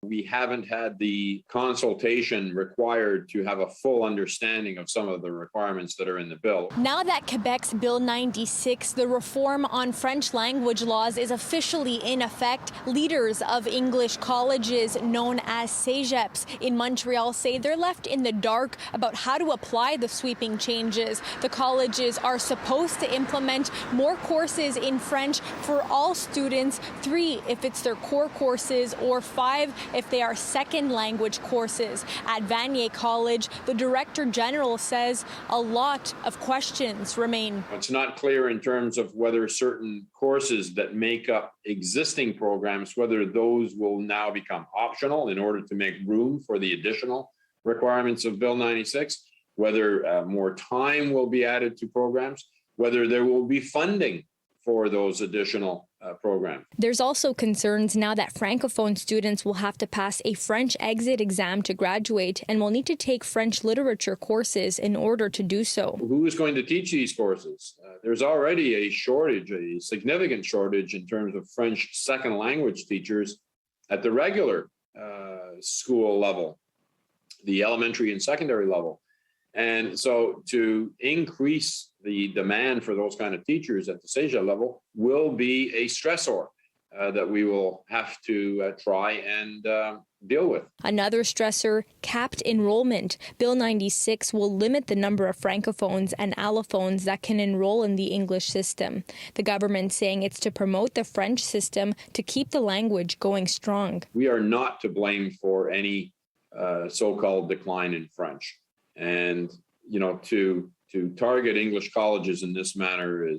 We haven't had the consultation required to have a full understanding of some of the requirements that are in the bill. Now that Quebec's Bill 96, the reform on French language laws, is officially in effect, leaders of English colleges known as CEGEPS in Montreal say they're left in the dark about how to apply the sweeping changes. The colleges are supposed to implement more courses in French for all students, 3 if it's their core courses, or 5 if they are second language courses. At Vanier College, the Director General says a lot of questions remain. It's not clear in terms of whether certain courses that make up existing programs, whether those will now become optional in order to make room for the additional requirements of Bill 96, whether more time will be added to programs, whether there will be funding for those additional programs. There's also concerns now that Francophone students will have to pass a French exit exam to graduate and will need to take French literature courses in order to do so. Who is going to teach these courses? There's already a shortage, a significant shortage in terms of French second language teachers at the regular school level, the elementary and secondary level. And so to increase the demand for those kind of teachers at the CEGEP level will be a stressor that we will have to try and deal with. Another stressor, capped enrollment. Bill 96 will limit the number of Francophones and allophones that can enroll in the English system. The government saying it's to promote the French system to keep the language going strong. We are not to blame for any so-called decline in French. And, to target English colleges in this manner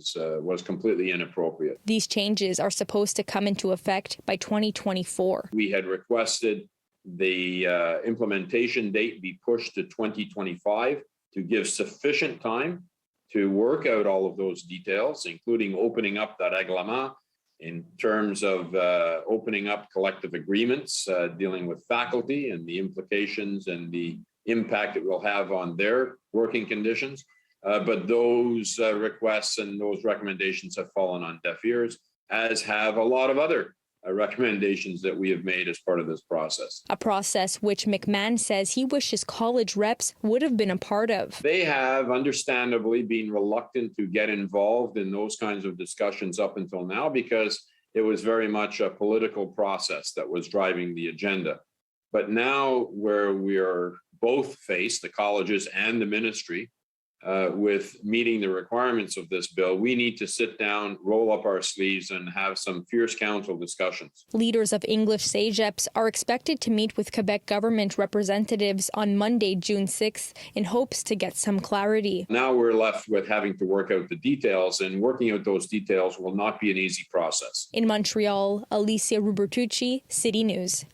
was completely inappropriate. These changes are supposed to come into effect by 2024. We had requested the implementation date be pushed to 2025 to give sufficient time to work out all of those details, including opening up that règlement in terms of opening up collective agreements, dealing with faculty and the implications and the impact it will have on their working conditions. But those requests and those recommendations have fallen on deaf ears, as have a lot of other recommendations that we have made as part of this process. A process which McMahon says he wishes college reps would have been a part of. They have understandably been reluctant to get involved in those kinds of discussions up until now because it was very much a political process that was driving the agenda. But now where we are both faced, the colleges and the ministry, with meeting the requirements of this bill, we need to sit down, roll up our sleeves, and have some fierce council discussions. Leaders of English CEGEPS are expected to meet with Quebec government representatives on Monday, June 6th, in hopes to get some clarity. Now we're left with having to work out the details, and working out those details will not be an easy process. In Montreal, Alyssia Rubertucci, City News.